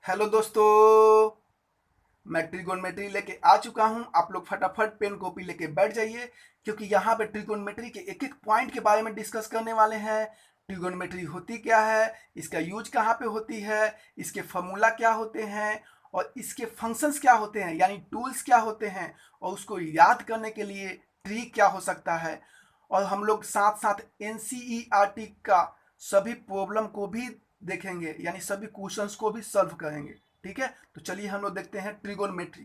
Hello दोस्तों, मैं trigonometry लेके आ चुका हूं। आप लोग फटाफट पेन कॉपी लेके बैठ जाइए, क्योंकि यहाँ पे ट्रिगोनमेट्री के एक एक पॉइंट के बारे में डिस्कस करने वाले हैं। ट्रिगोनमेट्री होती क्या है, इसका यूज कहाँ पे होती है, इसके फॉर्मूला क्या होते हैं और इसके फंक्शंस क्या होते हैं, यानी टूल्स क्या होते हैं, और उसको याद करने के लिए ट्री क्या हो सकता है। और हम लोग साथ साथ एनसीईआरटी का सभी प्रॉब्लम को भी देखेंगे, यानी सभी क्वेश्चंस को भी सॉल्व करेंगे। ठीक है, तो चलिए हम लोग देखते हैं ट्रिगोनमेट्री।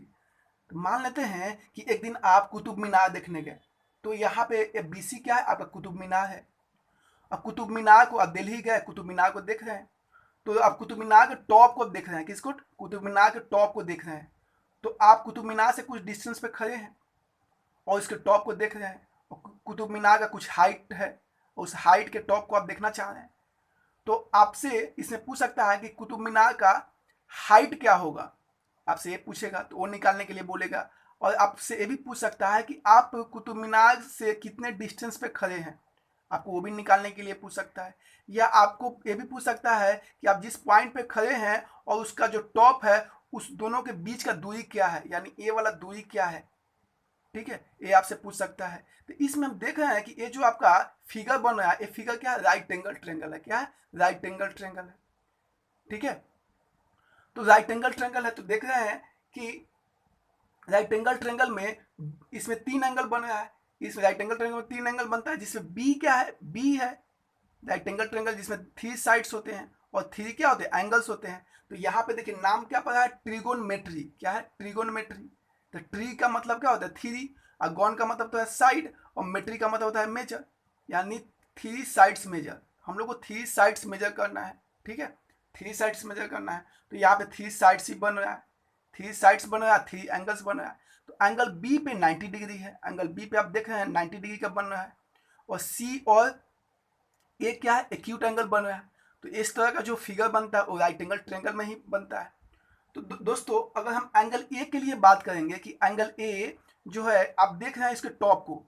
तो मान लेते हैं कि एक दिन आप कुतुब मीनार देखने गए। तो यहाँ पे बीसी क्या है, आपका कुतुब मीनार है। अब कुतुब मीनार को आप दिल्ली गए, कुतुब मीनार को देख रहे हैं। तो आप कुतुब मीनार के टॉप को देख रहे हैं, किसको, कुतुब मीनार के टॉप को देख रहे हैं। तो आप कुतुब मीनार से कुछ डिस्टेंस पे खड़े हैं और इसके टॉप को देख रहे हैं, और कुतुब मीनार का कुछ हाइट है, उस हाइट के टॉप को आप देखना चाह रहे हैं। तो आपसे इसमें पूछ सकता है कि कुतुब मीनार का हाइट क्या होगा। आपसे ये पूछेगा तो वो निकालने के लिए बोलेगा। और आपसे ये भी पूछ सकता है कि आप कुतुब मीनार से कितने डिस्टेंस पे खड़े हैं, आपको वो भी निकालने के लिए पूछ सकता है। या आपको ये भी पूछ सकता है कि आप जिस पॉइंट पे खड़े हैं और उसका जो टॉप है, उस दोनों के बीच का दूरी क्या है, यानी ये वाला दूरी क्या है। ठीक है, ये आपसे पूछ सकता है। तो इसमें हम देख रहे हैं कि ये जो आपका फिगर बन रहा है, ये फिगर क्या है, राइट एंगल ट्रेंगल है। क्या है, राइट एंगल ट्रेंगल है। ठीक है, तो राइट एंगल ट्रेंगल है, तो देख रहे हैं कि राइट एंगल ट्रेंगल में इसमें तीन एंगल बन रहा है। इस राइट एंगल ट्रेंगल में तीन एंगल बनता है, जिसमें बी क्या है, बी है। राइट एंगल ट्रेंगल जिसमें थ्री साइड्स होते हैं और थ्री क्या होते हैं, एंगल्स होते हैं। तो यहाँ पे देखिए नाम क्या पड़ा है, ट्रिगोनमेट्री। क्या है, ट्रिगोनमेट्री। तो ट्री का मतलब क्या होता है, थ्री, और गॉन का मतलब तो है साइड, और मेट्री का मतलब होता है मेजर, यानी थ्री साइड्स मेजर। हम लोग को थ्री साइड्स मेजर करना है। ठीक है, थ्री साइड्स मेजर करना है। तो यहाँ पे थ्री साइड्स ही बन रहा है, थ्री साइड्स बन रहा है, थ्री एंगल्स बन रहा है। तो एंगल बी पे 90 डिग्री है, एंगल बी पे आप देख रहे हैं 90 डिग्री का बन रहा है। और सी और ए क्या है, एक्यूट एंगल बन रहा है। तो इस तरह का जो फिगर बनता है वो राइट एंगल ट्रेंगल में ही बनता है। तो दोस्तों, अगर हम एंगल ए के लिए बात करेंगे कि एंगल ए जो है, आप देख रहे हैं इसके टॉप को,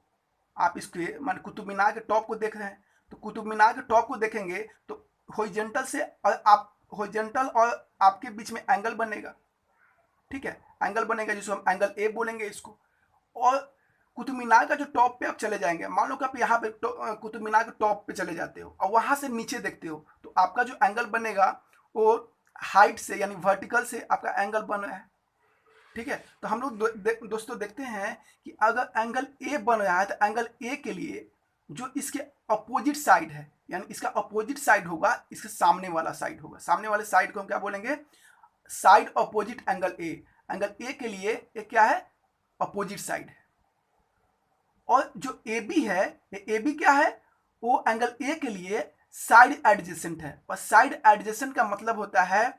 आप इसके मान कुतुब मीनार के टॉप को देख रहे हैं। तो कुतुब मीनार के टॉप को देखेंगे तो हॉरिजॉन्टल से, और आप हॉरिजॉन्टल और आपके बीच में एंगल बनेगा। ठीक है, एंगल बनेगा जिसको हम एंगल ए बोलेंगे इसको। और कुतुब मीनार का जो टॉप पे आप चले जाएंगे, मान लो कि आप यहाँ पे कुतुब मीनार के टॉप पे चले जाते हो और वहां से नीचे देखते हो, तो आपका जो एंगल बनेगा वो हाइट से, यानी वर्टिकल से आपका एंगल बन रहा है। ठीक है, तो हम लोग दोस्तों देखते हैं कि अगर एंगल ए बन रहा है, तो एंगल ए के लिए जो इसके अपोजिट साइड है, यानी इसका अपोजिट साइड होगा, इसके सामने वाला साइड होगा। सामने वाले साइड को हम क्या बोलेंगे, side opposite angle A. Angle A के लिए ये क्या है, अपोजिट साइड है। और जो ए बी है, ये ए बी क्या है, वो एंगल ए के लिए साइड एडजेसेंट है। और साइड एडजेसेंट का मतलब होता है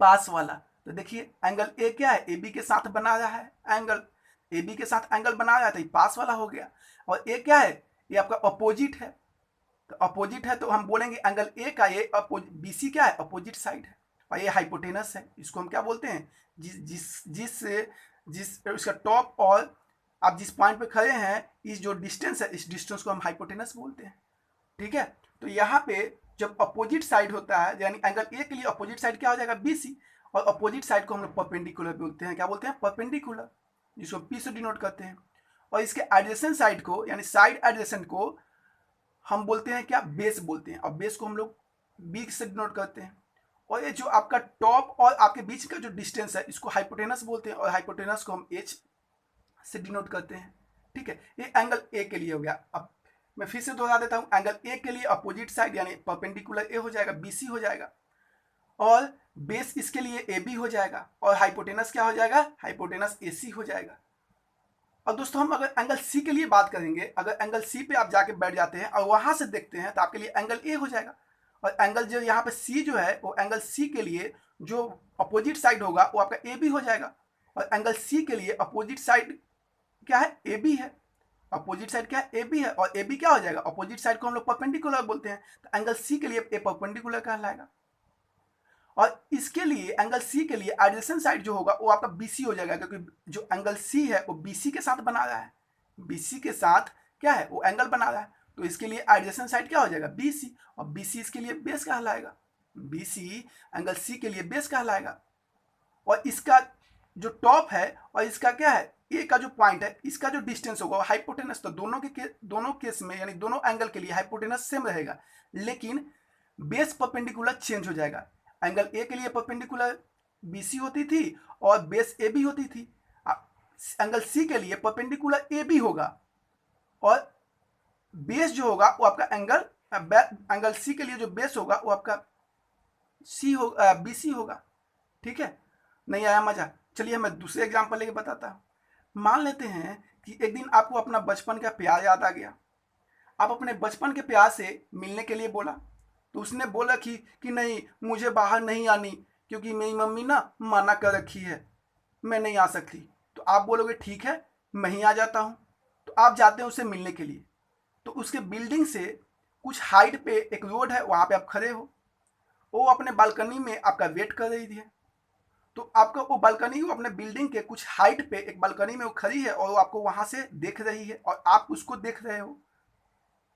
पास वाला। तो देखिए एंगल ए क्या है, ए बी के साथ बना रहा है एंगल, ए बी के साथ एंगल बना रहा है, तो ये पास वाला हो गया। और ए क्या है, ये आपका अपोजिट है। तो अपोजिट है तो हम बोलेंगे एंगल ए का ये बी सी क्या है, अपोजिट साइड है। और ये हाइपोटेनस है, इसको हम क्या बोलते हैं, जिस जिस जिस जिस उसका टॉप और आप जिस पॉइंट पे खड़े हैं, इस जो डिस्टेंस है, इस डिस्टेंस को हम हाइपोटेनस बोलते हैं। ठीक है, तो यहाँ पे जब अपोजिट साइड होता है, यानी एंगल ए के लिए अपोजिट साइड क्या हो जाएगा, बी सी। और अपोजिट साइड को हम लोग परपेंडिकुलर बोलते हैं, क्या बोलते हैं, परपेंडिकुलर, जिसको पी से डिनोट करते हैं। और इसके एडजेसेंट साइड को, यानी साइड एडजेसेंट को हम बोलते हैं क्या, बेस बोलते हैं। और बेस को हम लोग बी से डिनोट करते हैं। और ये जो आपका टॉप और आपके बीच का जो डिस्टेंस है, इसको हाइपोटेनस बोलते हैं, और हाइपोटेनस को हम एच से डिनोट करते हैं। ठीक है, ये एंगल ए के लिए हो गया। अब मैं फिर से दोहरा देता हूं, एंगल ए के लिए अपोजिट साइड यानी परपेंडिकुलर ए हो जाएगा, बी सी हो जाएगा। और बेस इसके लिए ए बी हो जाएगा, और हाइपोटेनस क्या हो जाएगा, हाइपोटेनस ए सी हो जाएगा। और दोस्तों, हम अगर एंगल सी के लिए बात करेंगे, अगर एंगल सी पे आप जाके बैठ जाते हैं और वहां से देखते हैं, तो आपके लिए एंगल ए हो जाएगा। और एंगल जो यहाँ पे सी जो है, वो एंगल सी के लिए जो अपोजिट साइड होगा वो आपका ए बी हो जाएगा। और एंगल सी के लिए अपोजिट साइड क्या है, ए बी है। अपोजिट साइड क्या है, ए बी है। और ए बी क्या हो जाएगा, अपोजिट साइड को हम लोग परपेंडिकुलर बोलते हैं, तो एंगल सी के लिए ए परपेंडिकुलर कहलाएगा। और इसके लिए एंगल सी के लिए एडजेसेंट साइड जो होगा वो आपका बीसी हो जाएगा, क्योंकि जो एंगल सी है वो बीसी के साथ बना रहा है, बीसी के साथ क्या है, वो एंगल बना रहा है। तो इसके लिए एडजेसेंट साइड क्या हो जाएगा, बीसी, और बीसी इसके लिए बेस कहलाएगा। बी सी एंगल सी के लिए बेस कहलाएगा। और इसका जो टॉप है और इसका क्या है, ए का जो पॉइंट है, इसका जो डिस्टेंस होगा हाइपोटेनस, तो दोनों केस में यानी दोनों एंगल के लिए हाइपोटेनस सेम रहेगा, लेकिन बेस परपेंडिकुलर चेंज हो जाएगा। एंगल ए के लिए परपेंडिकुलर बी सी होती थी और बेस ए बी होती थी। एंगल सी के लिए परपेंडिकुलर ए बी होगा और बेस जो होगा वो आपका एंगल सी के लिए जो बेस होगा वो आपका सी होगा, बी सी होगा। ठीक है, नहीं आया मजा? चलिए मैं दूसरे एग्जांपल लेके बताता हूँ। मान लेते हैं कि एक दिन आपको अपना बचपन का प्यार याद आ गया। आप अपने बचपन के प्यार से मिलने के लिए बोला, तो उसने बोला कि नहीं, मुझे बाहर नहीं आनी क्योंकि मेरी मम्मी ना मना कर रखी है, मैं नहीं आ सकती। तो आप बोलोगे ठीक है, मैं ही आ जाता हूँ। तो आप जाते हैं उससे मिलने के लिए। तो उसके बिल्डिंग से कुछ हाइट पे एक रोड है, वहाँ पे आप खड़े हो। वो अपने बालकनी में आपका वेट कर रही थी। तो आपका वो बालकनी, वो अपने बिल्डिंग के कुछ हाइट पे एक बालकनी में वो खड़ी है और वो आपको वहां से देख रही है और आप उसको देख रहे हो।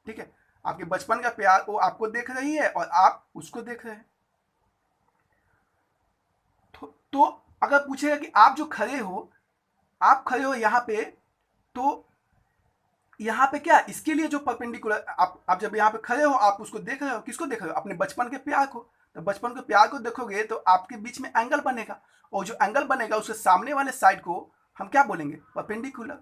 ठीक है, आपके बचपन का प्यार वो आपको देख रही है और आप उसको देख रहे हैं। तो अगर पूछेगा कि आप जो खड़े हो, आप खड़े हो यहाँ पे, तो यहाँ पे क्या इसके लिए जो परपेंडिकुलर, आप जब यहाँ पे खड़े हो आप उसको देख रहे हो। किसको देख रहे हो? अपने बचपन के प्यार को। तो बचपन के प्यार को देखोगे तो आपके बीच में एंगल बनेगा, और जो एंगल बनेगा उसके सामने वाले साइड को हम क्या बोलेंगे? परपेंडिकुलर।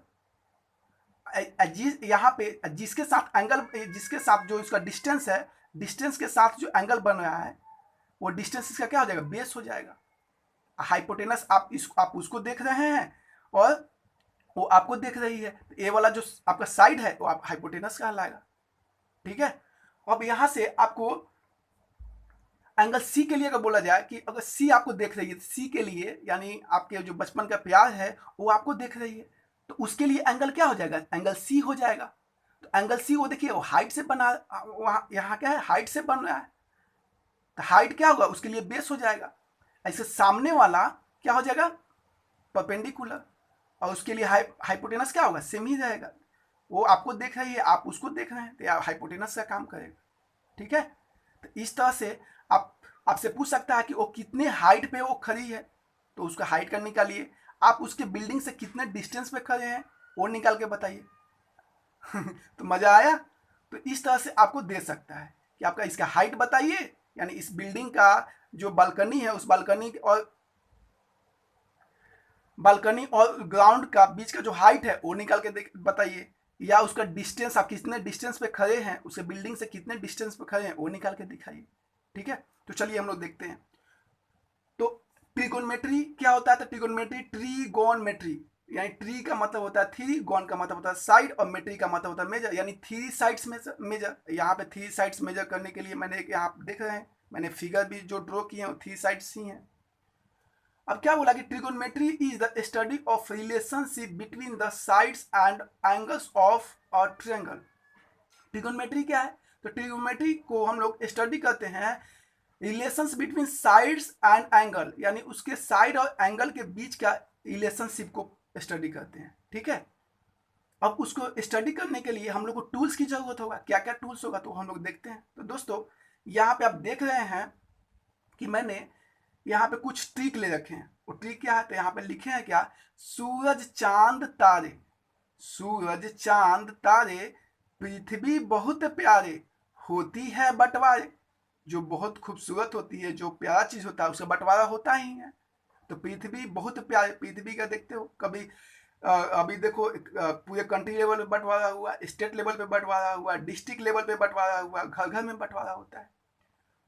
यहाँ पे जिसके साथ एंगल, जिसके साथ जो इसका डिस्टेंस है, डिस्टेंस के साथ जो एंगल बन रहा है वो डिस्टेंस इसका क्या हो जाएगा? बेस हो जाएगा। हाइपोटेनस आप उसको देख रहे हैं और वो आपको देख रही है। तो ए वाला जो आपका साइड है वो आप हाइपोटेनस कहलाएगा। ठीक है, अब यहां से आपको एंगल सी के लिए अगर बोला जाए कि अगर सी आपको देख रही है, सी के लिए यानी आपके जो बचपन का प्यार है वो आपको देख रही है, तो उसके लिए एंगल क्या हो जाएगा? एंगल सी हो जाएगा। तो एंगल सी वो देखिए वो हाइट से बना, वहाँ यहाँ क्या है? हाइट से बन रहा है। तो हाइट क्या होगा? उसके लिए बेस हो जाएगा। ऐसे सामने वाला क्या हो जाएगा? परपेंडिकुलर। और उसके लिए हाइपोटेनस क्या होगा? सेम ही रहेगा। वो आपको देख रही है, आप उसको देख रहे हैं, तो हाइपोटेनस का काम करेगा। ठीक है, तो इस तरह से आपसे पूछ सकता है कि वो कितने हाइट पे वो खड़ी है, तो उसका हाइट करने के लिए आप उसके बिल्डिंग से कितने डिस्टेंस पे खड़े हैं वो निकाल के बताइए। तो मजा आया? तो इस तरह से आपको दे सकता है कि आपका इसका हाइट बताइए, यानी इस बिल्डिंग का जो बालकनी है उस बालकनी और ग्राउंड का बीच का जो हाइट है वो निकाल के बताइए, या उसका डिस्टेंस, आप कितने डिस्टेंस पे खड़े हैं, उसे बिल्डिंग से कितने डिस्टेंस पे खड़े हैं वो निकाल के दिखाइए। ठीक है, तो चलिए हम लोग देखते हैं। तो ट्रिगोनोमेट्री क्या होता है? तो ट्रिगोनोमेट्री ट्रीगोनमेट्री, यानी ट्री का मतलब होता है थ्री, गॉन का मतलब होता है साइड, और मेट्री का मतलब होता है मेजर, यानी थ्री साइड्स मेजर। यहाँ पे थ्री साइड्स मेजर करने के लिए मैंने यहाँ देख रहे हैं, मैंने फिगर भी जो ड्रॉ किए हैं थ्री साइड्स ही हैं। अब क्या बोला कि trigonometry is the study of relationship between the sides and angles of a triangle. Trigonometry क्या है? तो ट्रिगोनोमेट्री को हम लोग स्टडी करते हैं relations between sides and angle, यानी उसके साइड और एंगल के बीच का रिलेशनशिप को स्टडी करते हैं। ठीक है, अब उसको स्टडी करने के लिए हम लोग को टूल्स की जरूरत होगा। क्या क्या टूल्स होगा तो हम लोग देखते हैं। तो दोस्तों यहाँ पे आप देख रहे हैं कि मैंने यहाँ पे कुछ ट्रिक ले रखे हैं। वो ट्रिक क्या है? तो यहाँ पे लिखे हैं क्या? सूरज चांद तारे, सूरज चांद तारे, पृथ्वी बहुत प्यारे, होती है बंटवारे। जो बहुत खूबसूरत होती है, जो प्यारा चीज होता है उसका बंटवारा होता ही है। तो पृथ्वी बहुत प्यारे, पृथ्वी का देखते हो कभी अभी देखो पूरे कंट्री लेवल पे बंटवारा हुआ, स्टेट लेवल पे बंटवारा हुआ, डिस्ट्रिक्ट लेवल पे बंटवारा हुआ, घर घर में बंटवारा होता है।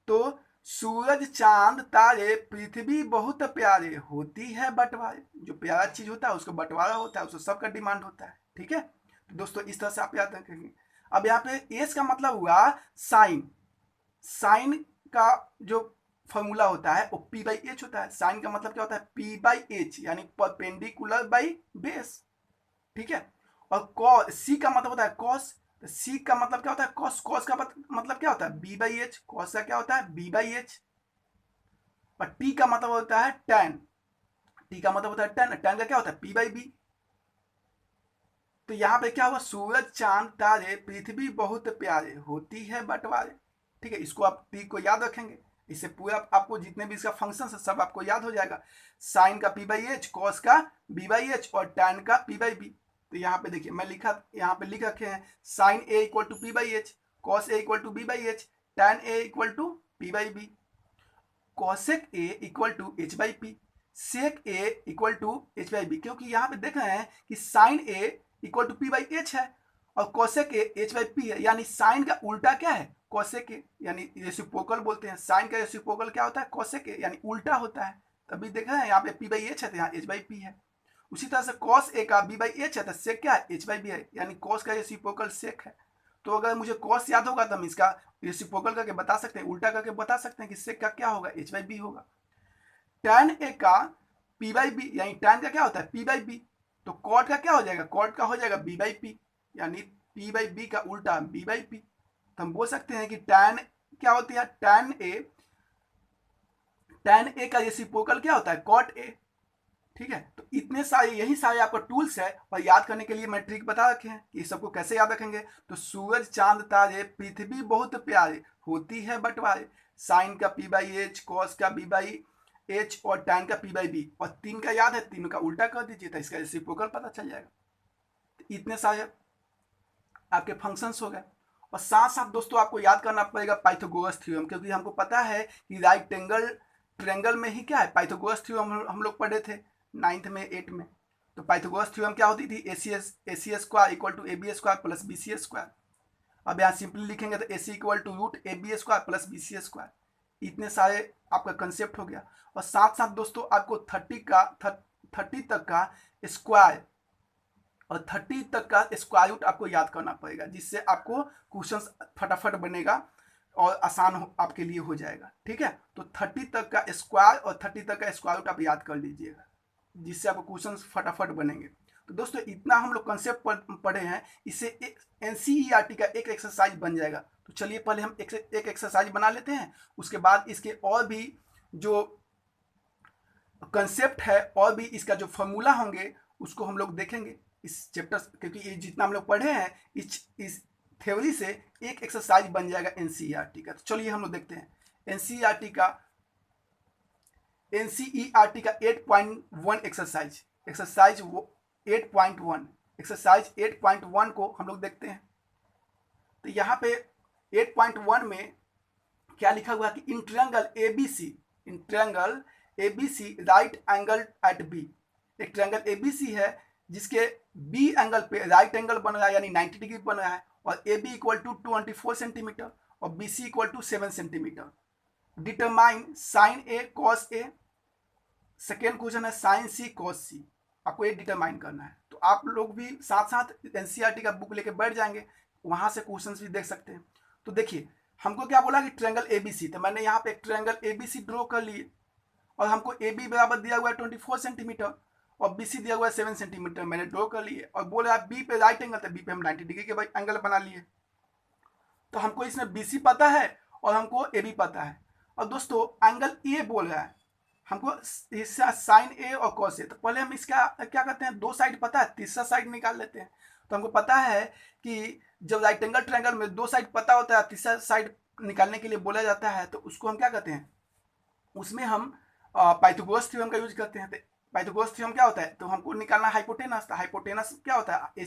तो सूरज चांद तारे, पृथ्वी बहुत प्यारे, होती है बंटवारे। जो प्यारा चीज होता है उसको बंटवारा होता है, उसको सबका डिमांड होता है। ठीक है, तो दोस्तों इस तरह से आप याद रखेंगे। अब यहाँ पे एस का मतलब हुआ साइन। साइन का जो फॉर्मूला होता है वो पी बाई एच होता है। साइन का मतलब क्या होता है? पी बाई एच, यानी परपेंडिकुलर बाई बेस। ठीक है, और कॉस, सी का मतलब होता है कॉस। तो सी का मतलब क्या होता है? कॉस। कॉस का मतलब क्या होता है? B by H. कॉस का क्या होता है? B by H. और टी का मतलब होता है टेन। टी का मतलब होता है टेन। टेन का क्या होता है? P by B. तो यहाँ पे क्या हुआ? सूरज चांद तारे, पृथ्वी बहुत प्यारे, होती है बंटवारे। ठीक है, इसको आप टी को याद रखेंगे। इससे पूरा आपको जितने भी इसका फंक्शन है सब आपको याद हो जाएगा। साइन का पी बाई एच, कॉस का बी बाई एच और टैन का पी बाई बी। तो यहाँ पे देखिए मैं यहाँ पे लिख रखे हैं sine A equal to P by H, cos A equal to B by H, tan A equal to P by B, cosec A equal to H by P, sec A equal to H by B. क्योंकि यहाँ पे देख रहे हैं कि sine A equal to P by H है और cosec A H by P है, यानी साइन का उल्टा क्या है, कॉसेक ए, यानी रेसिप्रोकल बोलते हैं। साइन का रेसिप्रोकल क्या होता है, कॉसेक ए, यानी उल्टा होता है। तभी देख रहे हैं यहाँ पे पी बाई एच है तो यहाँ एच बाई पी है। उसी तरह से कॉस ए का बी बाई एच है तो सेक क्या है, एच बाई बी है, यानी कॉस का रेसिप्रोकल सेक है। तो अगर मुझे कॉस याद होगा तो हम इसका रेसिप्रोकल करके बता सकते हैं, उल्टा करके बता सकते हैं कि सेक का क्या होगा, एच बाई बी होगा। टैन ए का पी बाई बी, यानी टैन का क्या होता है, पी बाई बी, तो कॉट का क्या हो जाएगा, कॉट का हो जाएगा बी बाई पी, यानी पी बाई बी का उल्टा बी बाई पी। तो हम बोल सकते हैं कि टैन क्या होती है, टैन ए का रेसिप्रोकल क्या होता है, कॉट ए। ठीक है, तो इतने सारे यही सारे आपका टूल्स है और याद करने के लिए मैं ट्रिक बता रखे हैं कि सबको कैसे याद रखेंगे। तो सूरज चांद तारे पृथ्वी बहुत प्यारे, होती है बंटवारे, साइन का पी बाई एच, कॉस का बी बाई एच और टैन का पी बाई बी, और तीन का याद है, तीनों का उल्टा कर दीजिए तो इसका रेसिप्रोकल पता चल जाएगा। तो इतने सारे आपके फंक्शंस हो गए। और साथ साथ दोस्तों आपको याद करना पड़ेगा पाइथागोरस थ्योरम, क्योंकि हमको पता है कि राइट एंगल ट्रायंगल में ही क्या है, पाइथागोरस थ्योरम हम लोग पढ़े थे 9th में 8th में। तो पाइथागोरस थ्योरम क्या होती थी, A C square equal to A B square plus B C square. अब यहाँ सिंपली लिखेंगे तो A C equal to root A B square plus B C square. इतने सारे आपका कंसेप्ट हो गया। और साथ साथ दोस्तों आपको 30 तक का स्क्वायर और 30 तक का स्क्वायर रूट आपको याद करना पड़ेगा, जिससे आपको क्वेश्चन फटाफट बनेगा और आसान आपके लिए हो जाएगा। ठीक है, तो 30 तक का स्क्वायर और 30 तक का स्क्वायर रूट आप याद कर लीजिएगा, जिससे आपको क्वेश्चन फटाफट बनेंगे। तो दोस्तों इतना हम लोग कंसेप्ट पढ़े हैं, इससे एनसीईआरटी का एक एक्सरसाइज बन जाएगा। तो चलिए पहले हम एक एक्सरसाइज बना लेते हैं, उसके बाद इसके और भी जो कंसेप्ट है और भी इसका जो फॉर्मूला होंगे उसको हम लोग देखेंगे इस चैप्टर, क्योंकि ये जितना हम लोग पढ़े हैं इस थ्योरी से एक एक्सरसाइज बन जाएगा एनसीईआरटी का। तो चलिए हम लोग देखते हैं एनसीईआरटी का 8.1 एक्सरसाइज 8.1 एक्सरसाइज 8.1 को हम लोग देखते हैं। तो यहाँ पे 8.1 में क्या लिखा हुआ है कि in triangle ABC right angle at B, एक ट्रायंगल एबीसी है जिसके बी एंगल पे राइट एंगल बन रहा है, यानी 90 डिग्री बन रहा है, और A B equal to 24 centimetre और B C equal to 7 centimetre. Determine sine A cos A. Second question है साइन सी कॉस सी, आपको ये डिटरमाइन करना है। तो आप लोग भी साथ साथ एनसीईआरटी का बुक लेके बैठ जाएंगे, वहां से क्वेश्चंस भी देख सकते हैं। तो देखिए हमको क्या बोला कि ट्रायंगल एबीसी, तो मैंने यहाँ पे एक ट्रायंगल एबीसी ड्रॉ कर लिए और हमको ए बी बराबर दिया हुआ है 24 सेंटीमीटर और बी सी दिया हुआ है 7 सेंटीमीटर, मैंने ड्रॉ कर लिए। और बोल रहा है बी पे राइट एंगल, तो बी पे हम 90 डिग्री के एंगल बना लिए। तो हमको इसमें बी सी पता है और हमको ए बी पता है। और दोस्तों एंगल ए बोल रहा है हमको इसका साइन ए और कॉस ए। तो पहले हम इसका क्या करते हैं, दो साइड पता है, तीसरा साइड निकाल लेते हैं। तो हमको पता है कि जब राइट एंगल ट्रायंगल में दो साइड पता होता है, तीसरा साइड निकालने के लिए बोला जाता है, तो उसको हम क्या करते हैं, उसमें हम पाइथागोरस थ्योरम का यूज करते हैं। पाइथागोरस थ्योरम क्या होता है, तो हमको निकालना हाइपोटेनस। तो हाइपोटेनस क्या होता है, A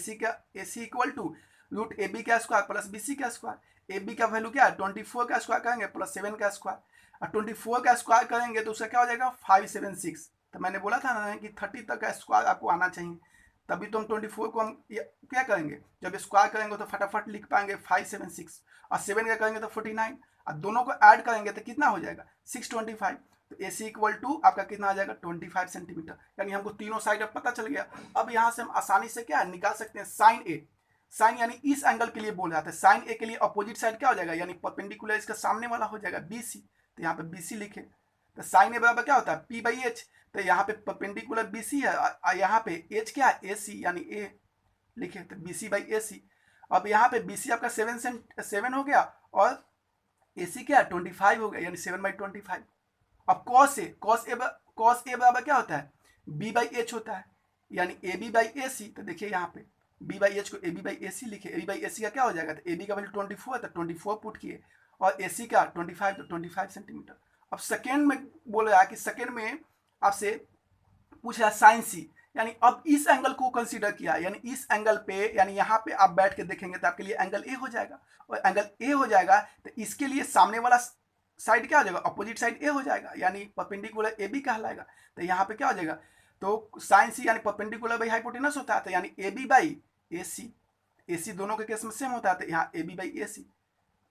C equal to root A B का स्क्वायर प्लस बी सी का स्क्वायर। ए बी का वैल्यू क्या है 24 का स्क्वायर करेंगे प्लस 7 का स्क्वायर, और 24 का स्क्वायर करेंगे तो उसका क्या हो जाएगा 576। तो मैंने बोला था ना कि 30 तक का स्क्वायर आपको आना चाहिए, तभी तो हम 24 को हम क्या करेंगे, जब स्क्वायर करेंगे तो फटाफट लिख पाएंगे 576, और 7 का करेंगे तो 49, और दोनों को ऐड करेंगे तो कितना हो जाएगा 625। तो ए सी इक्वल टू आपका कितना आ जाएगा 25 सेंटीमीटर, यानी हमको तीनों साइड अब पता चल गया। अब यहाँ से हम आसानी से क्या निकाल सकते हैं साइन ए। साइन यानी इस एंगल के लिए बोल रहा था, साइन ए के लिए अपोजिट साइड क्या हो जाएगा, यानी परपेंडिकुलर इसका सामने वाला हो जाएगा बी सी। तो यहाँ पे बी सी लिखे, तो साइन ए बराबर क्या होता है पी बाई एच। तो यहाँ पे परपेंडिकुलर बी सी है और यहाँ पे एच क्या है ए सी, यानी ए लिखे, तो बी सी बाई ए सी। अब यहाँ पे बी सी आपका 7 हो गया और ए सी क्या है 25 हो गया, यानी 7/25। अब कॉस ए बराबर क्या होता है बी बाई एच होता है, यानी ए बी बाई ए सी। तो देखिए यहाँ पे बी बाई एच को ए बी बाई ए सी लिखे, ए बी बाई ए सी का क्या हो जाएगा, तो ए बी का वैल्यू 24 है तो 24 पुट किए, और ए सी का 25 तो 25 सेंटीमीटर। अब सेकेंड में बोल रहा है कि सेकेंड में आपसे पूछ रहा है साइन सी, यानी अब इस एंगल को कंसीडर किया, यानी इस एंगल पे, यानी यहाँ पे आप बैठ के देखेंगे तो आपके लिए एंगल ए हो जाएगा, और एंगल ए हो जाएगा तो इसके लिए सामने वाला साइड क्या हो जाएगा, अपोजिट साइड ए हो जाएगा, यानी परपेंडिकुलर ए बी कहलाएगा। तो यहाँ पे क्या हो जाएगा, तो साइन सी यानी परपेंडिकुलर बाई हाइपोटेनस होता है, तो यानी ए बी बाई ए सी दोनों के केस में सेम होता है, तो यहाँ ए बी बाई ए सी,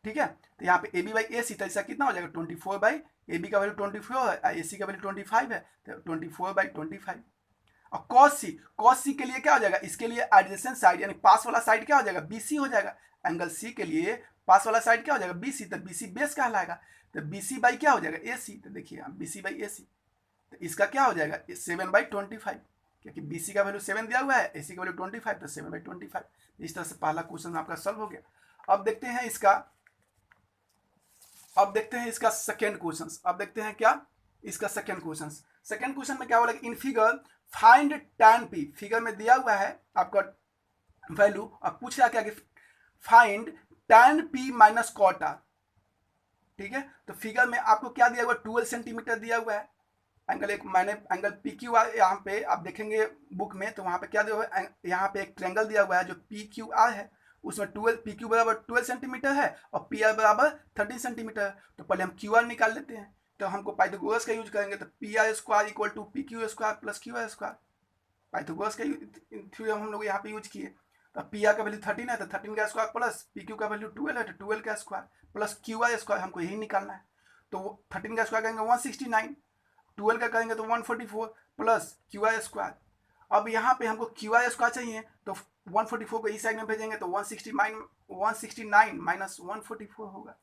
ठीक है। तो यहाँ पे ए बी बाई ए सी, तो ऐसा कितना हो जाएगा 24 बाई, ए बी का वैल्यू 24 है, ए सी का वैल्यू 25 है, तो 24 बाई 25। और कॉस सी के लिए क्या हो जाएगा, इसके लिए एडजेसेंट साइड यानी पास वाला साइड क्या हो जाएगा, बी सी हो जाएगा। एंगल सी के लिए पास वाला साइड क्या हो जाएगा, बी सी, तो बी सी बेस कहलाएगा, तो बी सी बाई क्या हो जाएगा ए सी, तो देखिए बी सी बाई ए सी, तो इसका क्या हो जाएगा 7/25, क्योंकि बी सी का वैल्यू 7 दिया हुआ है, ए सी का वैल्यू 25, तो 7/25। इस तरह से पहला क्वेश्चन आपका सॉल्व हो गया। अब देखते हैं इसका सेकेंड क्वेश्चन। अब देखते हैं क्या इसका सेकेंड क्वेश्चन। सेकेंड क्वेश्चन में क्या बोला, in figure find tan p, figure में दिया हुआ है आपका वैल्यू, अब पूछ रहा क्या कि find tan p minus cot r, ठीक है। तो फिगर में आपको क्या दिया हुआ, 12 सेंटीमीटर दिया हुआ है एंगल, एक मैंने एंगल पी क्यू आर, यहाँ पे आप देखेंगे बुक में तो वहाँ पे क्या दिया हुआ है, यहाँ पे एक ट्रायंगल दिया हुआ है जो पी क्यू आर है, उसमें 12 पी क्यू बराबर 12 सेंटीमीटर है और पी आर बराबर 13 सेंटीमीटर है। तो पहले हम क्यू आर निकाल लेते हैं, तो हमको पाइथागोरस का यूज करेंगे, तो P R square equal to P Q square plus Q R square, Pythagoras का थ्योरम हम लोग यहाँ पे यूज किए। तो पी आर का वैल्यू 13 है, तो 13 का स्क्वायर प्लस पी क्यू का वैल्यू 12 है, तो 12 का square plus Q R square, हमको यही निकालना है। तो 13 का स्क्वायर करेंगे 169, 12 का करेंगे तो 144 प्लस क्यू आर स्क्वायर। अब यहाँ पे हमको क्यू आर स्क्वायर चाहिए, तो 144 को इस साइड में भेजेंगे तो 169 माइनस 144 होगा।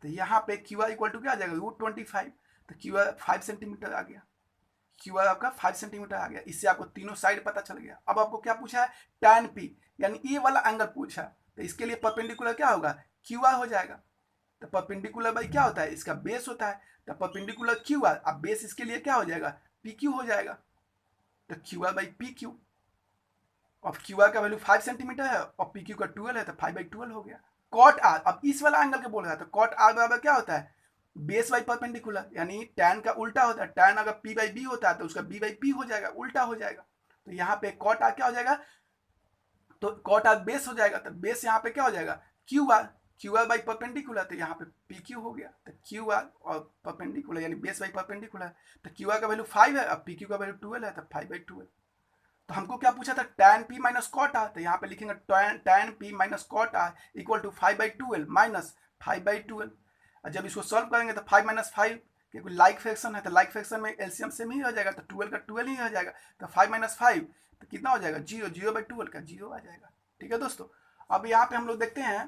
तो यहाँ पे क्यू आर इक्वल टू क्या आ जाएगा, √25, तो क्यू आर 5 सेंटीमीटर आ गया, क्यू आर आपका 5 सेंटीमीटर आ गया। इससे आपको तीनों साइड पता चल गया। अब आपको क्या पूछा है, tan p, यानी ये वाला एंगल पूछा है, तो इसके लिए परपेंडिकुलर क्या होगा, क्यू आर हो जाएगा। तो परपेंडिकुलर बाई क्या होता है, इसका बेस होता है, तो परपेंडिकुलर क्यू आर, अब बेस इसके लिए क्या हो जाएगा, पी क्यू हो जाएगा, तो Q R by P Q. अब क्यू आर का वैल्यू 5 सेंटीमीटर है और पी क्यू का 12 है, तो 5/12 हो गया। कॉट आर, अब इस वाला एंगल के बोल रहा है, तो कॉट आर बराबर क्या होता है, बेस बाई परपेंडिकुलर, यानी tan का उल्टा होता है, tan अगर p बाई बी होता है तो उसका b बाई पी हो जाएगा, उल्टा हो जाएगा। तो यहाँ पे कॉट आर क्या हो जाएगा, तो कॉट आर बेस हो जाएगा, तो बेस यहाँ पे क्या हो जाएगा, क्यू आर बाई परपेंडिकुलर, तो यहाँ पे पी क्यू हो गया। तो क्यू आर और परपेंडिकुलर यानी बेस बाई परपेंडिकुलर, तो क्यू आर का वैल्यू 5 है और पी क्यू का वैल्यू 12 है, तो 5/12। तो हमको क्या पूछा था, tan p minus cot R, तो यहाँ पे लिखेंगे tan p minus cot R equal to 5/12 minus 5/12। जब इसको सॉल्व करेंगे तो 5 माइनस 5, क्योंकि लाइक फ्रैक्शन है तो लाइक फ्रैक्शन में एलसीएम सेम ही हो जाएगा, तो 12 का 12 ही हो जाएगा, तो 5 माइनस 5 तो कितना हो जाएगा, 0, 0/12 का 0 आ जाएगा। ठीक है दोस्तों, अब यहाँ पे हम लोग देखते हैं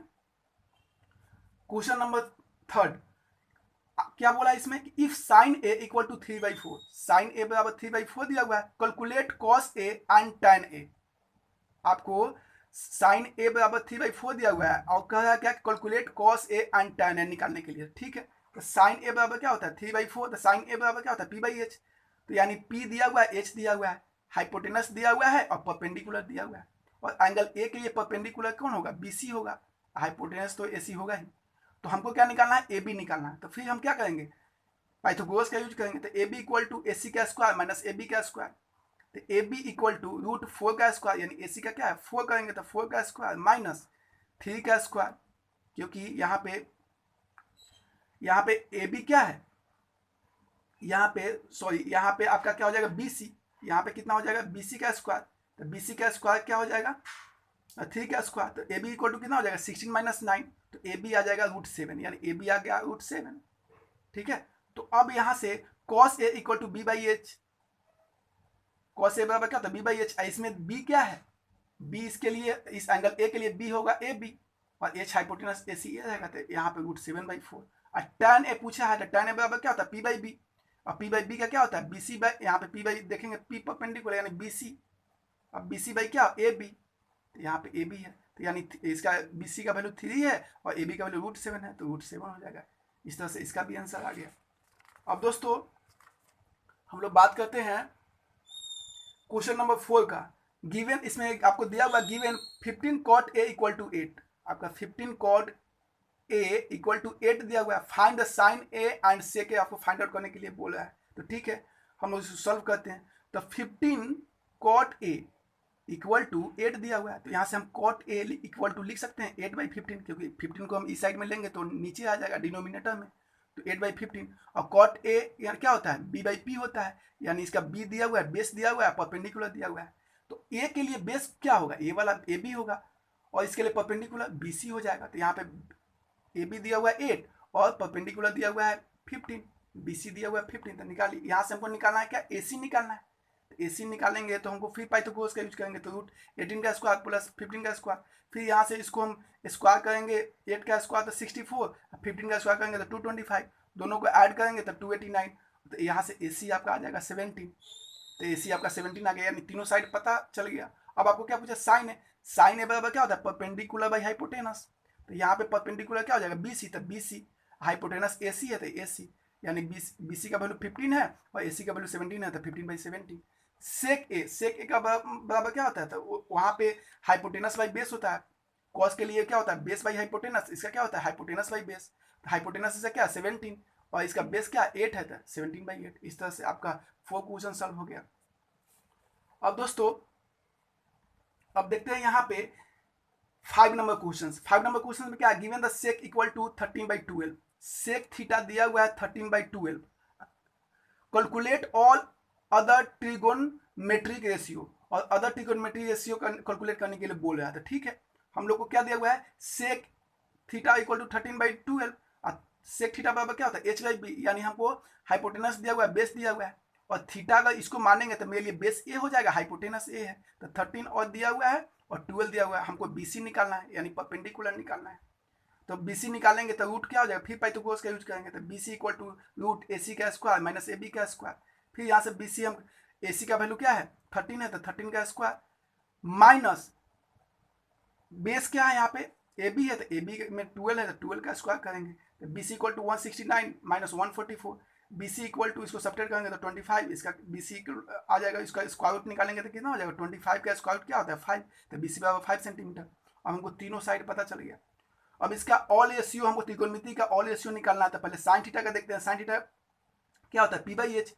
क्वेश्चन नंबर थर्ड। क्या बोला इसमें कि if sine A equal to 3/4, sine A बराबर 3/4 दिया हुआ है, calculate cos A and tan A. आपको साइन ए बराबर 3/4 दिया हुआ है और कह रहा है क्या, calculate cos A and tan ए निकालने के लिए। ठीक है, तो साइन ए बराबर क्या होता है 3/4, तो साइन ए बराबर क्या होता है p/h, तो यानी p दिया हुआ है, h दिया हुआ है, हाइपोटेनस दिया हुआ है और परपेंडिकुलर दिया हुआ है, और एंगल ए के लिए परपेंडिकुलर कौन होगा, BC होगा, हाइपोटेनस तो AC होगा ही। तो हमको क्या निकालना है, AB निकालना है। तो फिर हम क्या करेंगे, पाइथागोरस का यूज करेंगे, तो AB इक्वल टू AC का स्क्वायर माइनस AB का स्क्वायर, तो AB इक्वल टू √4 का स्क्वायर, यानी AC का क्या है 4 करेंगे तो 4 का स्क्वायर माइनस 3 का स्क्वायर, क्योंकि यहाँ पे AB क्या है, यहाँ पे आपका क्या हो जाएगा BC, यहाँ पे कितना हो जाएगा BC का स्क्वायर, तो BC का स्क्वायर क्या हो जाएगा 3 का स्क्वायर, तो AB इक्वल टू कितना हो जाएगा 16 माइनस 9, तो AB आ जाएगा √7, यानी AB आ गया √7। ठीक है, तो अब यहाँ से cos A equal to b/h, cos A बराबर क्या होता है b/h, इसमें b क्या है, b इसके लिए इस एंगल A के लिए b होगा AB और h हाइपोटेनस AC रहेगा, तो यहाँ पे √7/4। और tan A पूछा है, तो tan A बराबर क्या होता है p/b, और p/b का क्या होता है BC बाई, यहाँ पे p/b देखेंगे p परपेंडिकुलर यानी BC, अब BC बाई क्या AB, तो यहाँ पे AB है, तो यानी इसका BC का वैल्यू 3 है और AB का वैल्यू √7 है, तो √7 हो जाएगा। इस तरह से इसका भी आंसर आ गया। अब दोस्तों हम लोग बात करते हैं क्वेश्चन नंबर 4 का। गिवन, इसमें आपको दिया हुआ given 15 cot A equal to 8, आपका 15 cot ए इक्वल टू 8 दिया हुआ है, find the sine A and sec A आपको फाइंड आउट करने के लिए बोला है। तो ठीक है, हम लोग सॉल्व करते हैं। तो 15 कॉट ए इक्वल टू 8 दिया हुआ है, तो यहाँ से हम कॉट ए इक्वल टू लिख सकते हैं 8/15, क्योंकि 15 को हम इस साइड में लेंगे तो नीचे आ जाएगा डिनोमिनेटर में, तो 8/15। और कॉट ए यार क्या होता है, बी बाई पी होता है, यानी इसका बी दिया हुआ है, बेस दिया हुआ है, परपेंडिकुलर दिया हुआ है। तो ए के लिए बेस क्या होगा, ए वाला ए बी होगा, और इसके लिए परपेंडिकुलर बी सी हो जाएगा। तो यहाँ पे ए बी दिया हुआ है 8 और परपेंडिकुलर दिया हुआ है 15, बी सी दिया हुआ है 15। तो निकालिए, यहाँ से हमको निकालना है क्या, ए सी निकालना है। ए सी निकालेंगे तो हमको फिर पाइथागोरस का यूज करेंगे, तो रूट 18 का स्क्वायर प्लस 15 का स्क्वायर, फिर यहाँ से इसको हम स्क्वायर करेंगे, 8 का स्क्वायर तो 64, 15 का स्क्वायर करेंगे तो 225, दोनों को ऐड करेंगे तो 289। तो यहाँ से ए सी आपका आ जाएगा 17। तो ए सी आपका 17 आ गया, यानी तीनों साइड पता चल गया। अब आपको क्या पूछा, साइन है, साइन ए बराबर क्या होता है, परपेंडिकुलर बाई हाइपोटेनस। तो यहाँ पे परपेंडिकुलर क्या हो जाएगा, बी सी, तो बी सी, हाइपोटेनस ए सी है तो ए सी, यानी बी सी का वैल्यू 15 है और ए सी का वैल्यू 17 है, तो 15/17। सेक ए का बराबर क्या होता है, तो वहाँ पे हाइपोटेनस बाई बेस होता है। कॉस के लिए क्या होता है, बेस बाई हाइपोटेनस, इसका क्या होता है, हाइपोटेनस बाई बेस। हाइपोटेनस इसका क्या है 17 और इसका बेस क्या 8 है, तो 17/8। इस तरह से आपका 4 क्वेश्चन सॉल्व हो गया। अब दोस्तों अब देखते हैं यहाँ पे 5 नंबर क्वेश्चन। 5 नंबर क्वेश्चन में क्या है, given the sec equal to 13/12, sec theta दिया हुआ है 13/12, calculate all other trigonometric ratio, और अदर ट्रिगोनमेट्रिक रेशियो कैलकुलेट करने के लिए बोल रहा था। ठीक है, हम लोग को क्या दिया हुआ है, sec theta equal to 13/12, sec theta बराबर क्या होता है h/b, यानी हमको हाइपोटेनस दिया हुआ है, बेस दिया हुआ है, और थीटा अगर इसको मानेंगे तो मेरे लिए बेस ए हो जाएगा, हाइपोटेनस ए है, तो 13 और दिया हुआ है और 12 दिया हुआ है, हमको BC निकालना है, यानी परपेंडिकुलर निकालना है। तो BC निकालेंगे तो रूट क्या हो जाएगा, फिर पाइथागोरस का यूज करेंगे, तो BC equal to root AC का स्क्वायर माइनस AB का स्क्वायर। फिर यहाँ से BC हम AC का वैल्यू क्या है 13 है, तो 13 का स्क्वायर माइनस बेस क्या है यहाँ पे AB है, तो AB में 12 है, तो 12 का स्क्वायर करेंगे, तो BC equal to 169 minus 144, BC equal to इसको सब्ट्रैक्ट करेंगे तो 25, इसका BC आ जाएगा, इसका स्क्वायर रूट निकालेंगे तो कितना हो जाएगा 25 का स्क्वायर रूट क्या होता है 5, तो BC बराबर 5 सेंटीमीटर। अब हमको तीनों साइड पता चल गया। अब इसका ऑल रेशियो, हमको त्रिकोणमिति का ऑल रेशियो निकालना है, तो पहले साइन थीटा का देखते हैं। साइन थीटा क्या होता है P/H,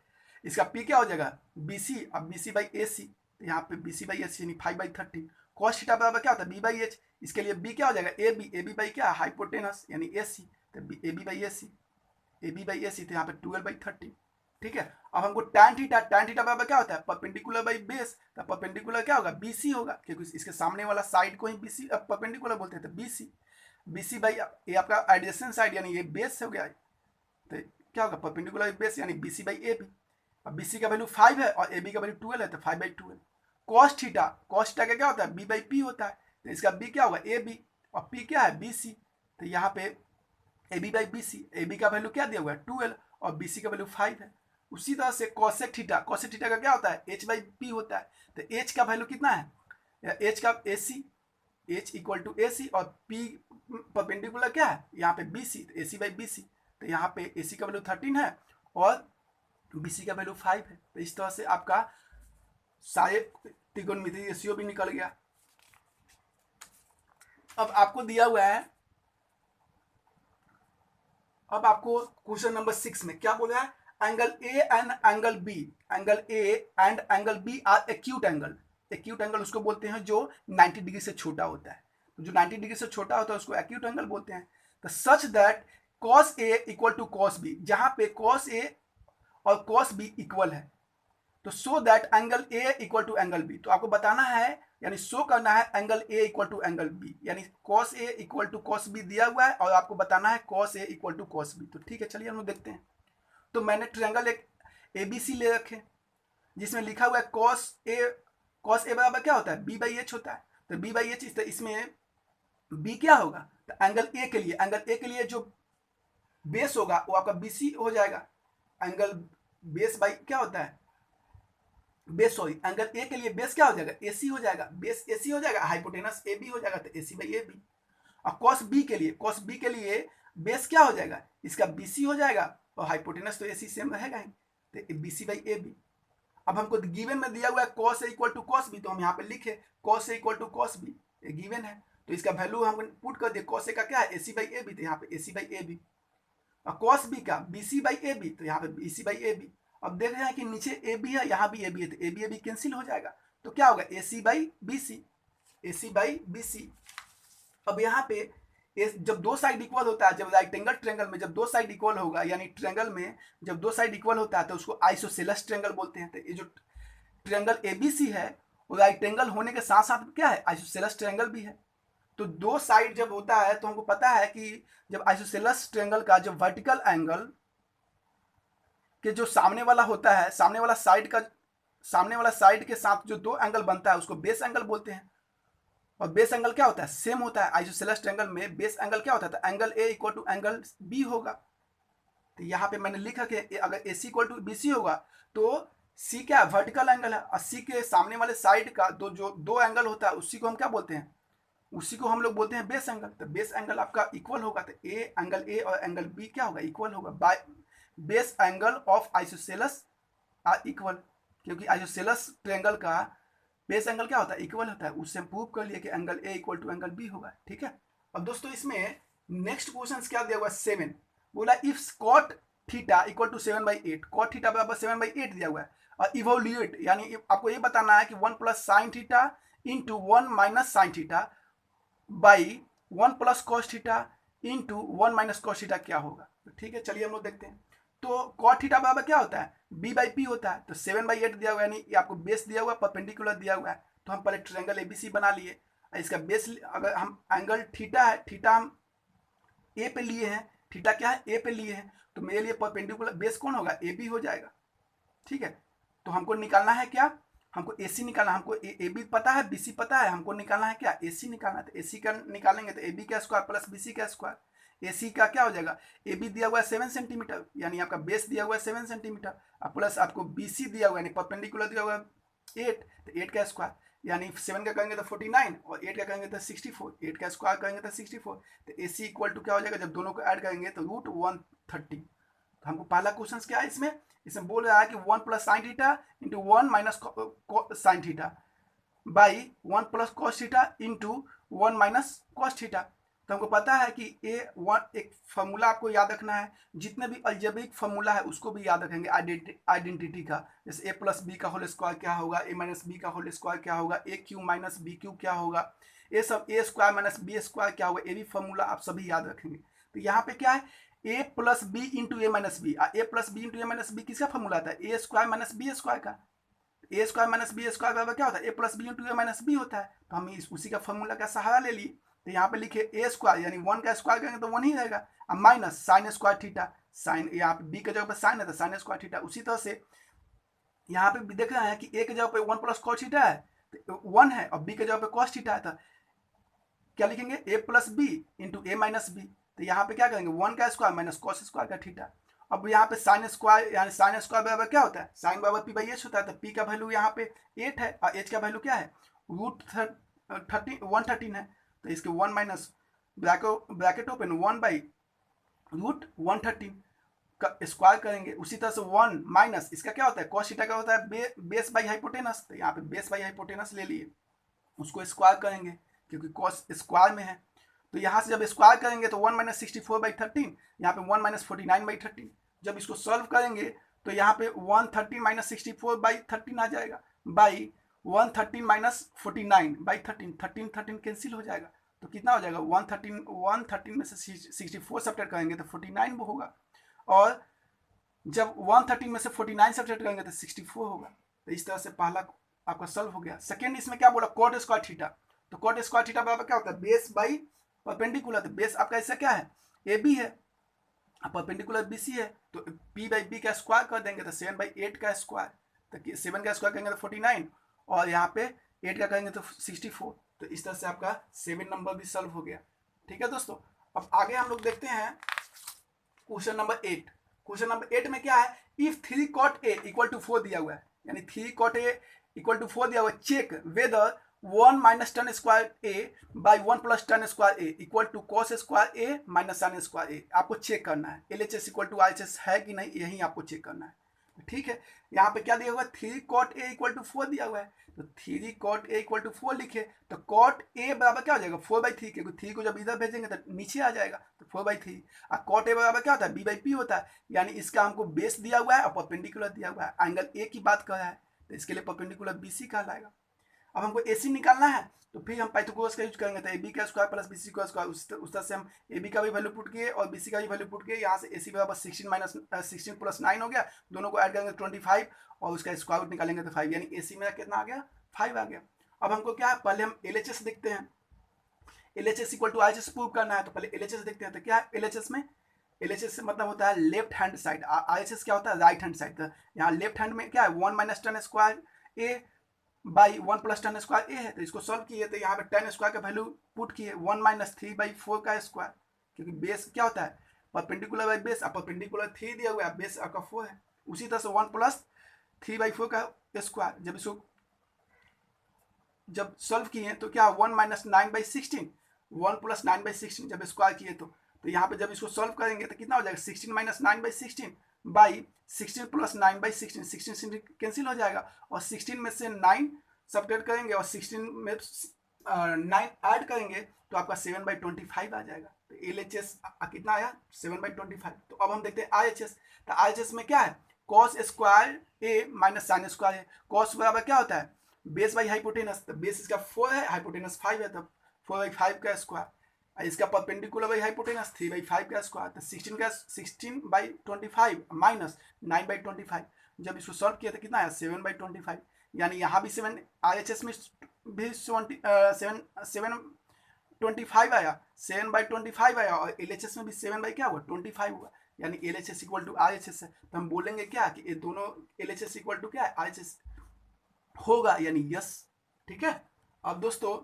इसका P क्या हो जाएगा BC, अब BC/AC, तो यहाँ पे BC/AC यानी 5/13। कॉस थीटा बराबर क्या होता है B/H, इसके लिए B क्या हो जाएगा AB बाई क्या हाइपोटेनस यानी AC, तो AB/AC, तो यहाँ पे 12/13। ठीक है, अब हमको tan थीटा बराबर क्या होता है परपेंडिकुलर बाई बेस, तो परपेंडिकुलर क्या होगा BC होगा, क्योंकि इसके सामने वाला साइड को ही BC परपेंडिकुलर बोलते हैं, तो BC बाई ये आपका एडजेसेंट साइड यानी ये बेस हो गया, तो क्या होगा परपेंडिकुलर बेस यानी BC/AB। अब BC का वैल्यू 5 है और AB का वैल्यू 12 है, तो 5/12। कॉस थीटा का क्या होता है B/P होता है, तो इसका B क्या होगा AB और P क्या है BC, तो यहाँ पे AB/BC, AB का वैल्यू क्या दिया हुआ है 12 और BC का वैल्यू 5 है। उसी तरह से कॉसेक थीटा का क्या होता है H/P होता है, तो H का वैल्यू कितना है, H का AC, H equal to AC और P परपेंडिकुलर क्या है यहाँ पे BC, तो AC/BC, तो यहाँ पे AC का वैल्यू 13 है और BC का वैल्यू 5 है। तो इस तरह से आपका सारे त्रिकोणमितीय रेशियो भी निकल गया। अब आपको दिया हुआ है, अब आपको क्वेश्चन नंबर 6 में क्या बोला है, angle A and angle B, angle A and angle B are acute angle. Acute angle उसको बोलते हैं जो 90 डिग्री से छोटा होता है, तो जो 90 डिग्री से छोटा होता है उसको एक्यूट एंगल बोलते हैं। तो such that cos A equal to cos B, जहां पे cos A और cos B इक्वल है, तो so that angle A equal to angle B, तो आपको बताना है यानी शो करना है angle A equal to angle B, यानी cos A equal to cos B दिया हुआ है और आपको बताना है cos A equal to cos B। तो ठीक है, चलिए हम लोग देखते हैं। तो मैंने ट्रायंगल एक ABC ले रखे जिसमें लिखा हुआ है cos A बराबर क्या होता है B/H होता है, तो B/H इसमें B क्या होगा, तो एंगल A के लिए जो बेस होगा वो आपका BC हो जाएगा, एंगल बेस बाई क्या होता है बेस, सॉरी एंगल A के लिए बेस क्या हो जाएगा AC हो जाएगा, बेस AC हो जाएगा, हाइपोटेनस AB हो जाएगा, तो AC/AB। और cos B के लिए बेस क्या हो जाएगा, इसका BC हो जाएगा और हाइपोटेनस तो AC सेम रहेगा ही, तो BC/AB। अब हमको गिवन में दिया हुआ है cos A equal to cos B, तो हम यहाँ पे लिखे cos A equal to cos B, ये गिवन है। तो इसका वैल्यू हम पुट कर दिए, कॉस ए का क्या है AC बाई ए बी, तो यहाँ पे AC बाई ए बी, और कॉस बी का BC बाई ए बी, तो यहाँ पे BC बाई ए बी। अब देख रहे हैं कि नीचे ए बी है, यहाँ भी ए बी है, तो ए बी कैंसिल हो जाएगा, तो क्या होगा AC by BC, AC by BC। अब यहाँ पे जब दो साइड इक्वल होता है, जब राइट एंगल ट्रायंगल में जब दो साइड इक्वल होगा, यानी ट्रायंगल में जब दो साइड इक्वल होता है तो उसको आइसोसेलेस ट्रायंगल बोलते हैं। तो ये जो ट्रायंगल ABC है वो राइट एंगल होने के साथ साथ क्या है, आइसोसेलेस ट्रायंगल भी है। तो दो साइड जब होता है तो हमको पता है कि जब आइसोसेलेस ट्रायंगल का जो वर्टिकल एंगल के जो सामने वाला होता है, सामने वाला साइड के साथ जो दो एंगल बनता है उसको बेस एंगल बोलते हैं। और बेस एंगल क्या होता है, सेम होता है आइसोसेलेस ट्रायंगल में बेस एंगल क्या होता है, तो angle A equal to angle B होगा। तो यहाँ पे मैंने लिखा कि अगर AC इक्वल टू BC होगा तो C क्या है, वर्टिकल एंगल है, और C के सामने वाले साइड का जो दो एंगल होता है उसी को हम क्या बोलते हैं, उसी को हम लोग बोलते हैं बेस एंगल। तो बेस एंगल आपका इक्वल होगा, तो एंगल A और एंगल B क्या होगा, इक्वल होगा, by base angle of isosceles are equal, क्योंकि आइसोसेलेस ट्रायंगल का बेस एंगल क्या होता है, इक्वल होता है। उससे हम प्रूव कर लिए कि angle A equal to angle B होगा। ठीक है, अब दोस्तों इसमें नेक्स्ट क्वेश्चन क्या दिया हुआ है, 7 बोला if cot theta equal to 7/8, cot theta बराबर 7/8 दिया हुआ है, और इवोल्यूट यानी आपको ये बताना है कि 1 plus sine theta into 1 minus sine theta by 1 plus cos theta into 1 minus cos theta क्या होगा। तो ठीक है, चलिए हम लोग देखते हैं। तो कॉट थीटा बराबर क्या होता है, B बाई पी होता है। तो 7/8 दिया हुआ है, यानी आपको बेस दिया हुआ है, परपेंडिकुलर दिया हुआ है, तो हम पहले ट्रायंगल ABC बना लिए। इसका बेस अगर हम एंगल थीटा है, थीटा हम A पे लिए हैं, थीटा क्या है A पे लिए हैं, तो मेरे लिए परपेंडिकुलर बेस कौन होगा, AB हो जाएगा। ठीक है, तो हमको निकालना है क्या, हमको AC निकालना, हमको AB पता है, BC पता है, हमको निकालना है क्या, AC निकालना है। तो AC का निकालेंगे तो AB का स्क्वायर प्लस BC का स्क्वायर, AC का क्या हो जाएगा, AB दिया हुआ है 7 सेंटीमीटर, यानी आपका बेस दिया हुआ है 7 सेंटीमीटर, प्लस आपको BC दिया हुआ है, यानी परपेंडिकुलर दिया हुआ है 8, तो 8 का स्क्वायर, यानी 7 का करेंगे तो 49 और 8 का करेंगे तो 64, 8 का स्क्वायर करेंगे तो 64। तो AC इक्वल टू क्या हो जाएगा, जब दोनों को ऐड करेंगे तो √130। तो हमको पहला क्वेश्चन क्या है, इसमें बोल रहा है कि 1 plus sine theta into 1 minus sine theta by 1 plus cos theta into 1 minus cos theta. तो हमको पता है कि एक फार्मूला आपको याद रखना है, जितने भी अलजेब्रिक फार्मूला है उसको भी याद रखेंगे आइडेंटिटी का, जैसे a प्लस बी का होल स्क्वायर क्या होगा, a माइनस बी का होल स्क्वायर क्या होगा, a cube minus B cube क्या होगा, ये सब a square minus B square क्या होगा, ये भी फार्मूला आप सभी याद रखेंगे। तो यहाँ पे क्या है, a plus B into A minus B, a plus B into A minus B किसका फार्मूला आता है, a square minus B square का, a square minus B square बराबर क्या होता है, a plus B into A minus B होता है। तो हम उसी का फार्मूला का सहारा ले लिए। तो यहाँ पे लिखे a स्क्वायर, यानी 1 का स्क्वायर करेंगे तो 1 ही रहेगा, अब minus sine square theta, sine यहाँ पे b के जगह पे साइन है तो साइन स्क्वायर थीटा। उसी तरह से यहाँ पे भी देख रहे हैं कि a के जगह पे 1 प्लस कॉस थीटा है तो 1 है, और b के जगह पे कॉस थीटा है, तो क्या लिखेंगे a plus B into A minus B. तो यहाँ पे क्या करेंगे, 1 का स्क्वायर माइनस कॉस स्क्वायर का थीटा। अब यहाँ पे साइन स्क्वायर, यानी साइन स्क्वायर बराबर क्या होता है, साइन बराबर p बाई एच होता है। तो p का वैल्यू यहाँ पे 8 है और h का वैल्यू क्या है, √113 है। तो इसके 1 माइनस ब्रैकेट ओपन 1/√113 का स्क्वायर करेंगे। उसी तरह से 1 माइनस इसका क्या होता है, कॉस थीटा का होता है बेस बाई हाइपोटेनस। तो यहाँ पे बेस बाई हाइपोटेनस ले लिए, उसको स्क्वायर करेंगे क्योंकि कॉस स्क्वायर में है। तो यहाँ से जब स्क्वायर करेंगे तो 1 माइनस 64/13, यहाँ पे 1 माइनस 49/13। जब इसको सॉल्व करेंगे तो यहाँ पे 113 माइनस 64/13 आ जाएगा, बाई 113 माइनस 49/13, 13 कैंसिल हो जाएगा। तो कितना हो जाएगा, 113 में से 64 सब्ट्रैक्ट करेंगे तो 49 वो होगा, और जब 113 में से 49 सब्ट्रैक्ट करेंगे तो 64 होगा। तो इस तरह से पहला आपका सॉल्व हो गया। सेकेंड इसमें क्या बोला, कॉट स्क्वायर थीटा। तो कॉट स्क्वायर थीटा बराबर क्या होता है, बेस बाई परपेंडिकुलर। तो बेस आपका इससे क्या है, ए बी है, परपेंडिकुलर बी सी है, तो p बाई बी का स्क्वायर कर देंगे तो 7/8 का स्क्वायर, तो 7 का स्क्वायर करेंगे तो 49, और यहाँ पे 8 का करेंगे तो 64। तो इस तरह से आपका 7 नंबर भी सॉल्व हो गया। ठीक है दोस्तों, अब आगे हम लोग देखते हैं क्वेश्चन नंबर 8। क्वेश्चन नंबर 8 में क्या है, if 3 cot a equal to 4 दिया हुआ है, यानी 3 cot a इक्वल टू 4 दिया हुआ है, check whether 1 minus tan square A by 1 plus tan square A equal to cos square A minus sine square A. आपको चेक करना है LHS इक्वल टू RHS है कि नहीं, यही आपको चेक करना है। ठीक है, यहाँ पे क्या दिया हुआ है, 3 cot a इक्वल टू 4 दिया हुआ है, तो 3 cot a इक्वल टू 4 लिखे, तो cot a बराबर क्या हो जाएगा 4/3, क्योंकि 3 को जब इधर भेजेंगे तो नीचे आ जाएगा, तो 4/3। और cot a बराबर क्या होता है b/p होता है, यानी इसका हमको बेस दिया हुआ है और परपेंडिकुलर दिया हुआ है, एंगल ए की बात कर रहा है, तो इसके लिए परपेंडिकुलर BC कहलाएगा। अब हमको AC निकालना है, तो फिर हम पाइथागोरस का यूज करेंगे, तो AB का स्क्वायर प्लस BC का स्क्वायर, उस तरह से हम AB का भी वैल्यू पुट किए और BC का भी वैल्यू पुट किए, यहाँ से AC बराबर 16 प्लस 9 हो गया, दोनों को ऐड करेंगे 25 और उसका स्क्वायर रूट निकालेंगे तो 5, यानी AC मेरा कितना आ गया 5 आ गया। अब हमको क्या है, पहले हम LHS देखते हैं, LHS equal to RHS prove करना है, तो पहले LHS देखते हैं। तो क्या है LHS में, LHS से मतलब होता है लेफ्ट हैंड साइड, RHS क्या होता है राइट हैंड साइड। तो यहाँ लेफ्ट हैंड में क्या है 1 minus tan square A by 1 plus tan square A है, तो इसको सॉल्व किए, तो यहाँ पे टेन स्क्वायर का वैल्यू पुट किए 1 माइनस 3/4 का स्क्वायर, क्योंकि बेस क्या होता है परपेंडिकुलर बाई बेस, अब परपेंडिकुलर 3 दिया हुआ है, बेस आपका 4 है। उसी तरह से 1 प्लस 3/4 का स्क्वायर, जब इसको जब सॉल्व किए तो क्या 1 माइनस 9/16, 1 प्लस 9/16 जब स्क्वायर किए तो यहाँ पे जब इसको सॉल्व करेंगे तो कितना हो जाएगा 16 माइनस 9/16 बाई 16 प्लस 9/16, 16 कैंसिल हो जाएगा और 16 में से 9 सब्ट्रैक्ट करेंगे और 16 में 9 ऐड करेंगे तो आपका 7/25 आ जाएगा। तो LHS कितना आया 7/25। तो अब हम देखते हैं RHS, तो RHS में क्या है cos square A minus sine square है, कॉस बराबर क्या होता है बेस बाई हाइपोटेनस, तो बेस इसका 4 है, हाइपोटेनस 5 है, तो 4/5 का स्क्वायर, इसका परपेंडिकुलर बाई हाइपोटेनस 3/5 का स्क्वायर, तो 16/25 माइनस 9/25, जब इसको सॉल्व किया तो कितना आया 7/25, यानी यहाँ भी 7 RHS में भी 7/25 आया, 7/25 आया और LHS में भी 7 क्या हुआ 25 हुआ, यानी LHS इक्वल टू RHS है। तो हम बोलेंगे क्या कि ये दोनों LHS इक्वल टू क्या है RHS होगा, यानी यस। ठीक है, अब दोस्तों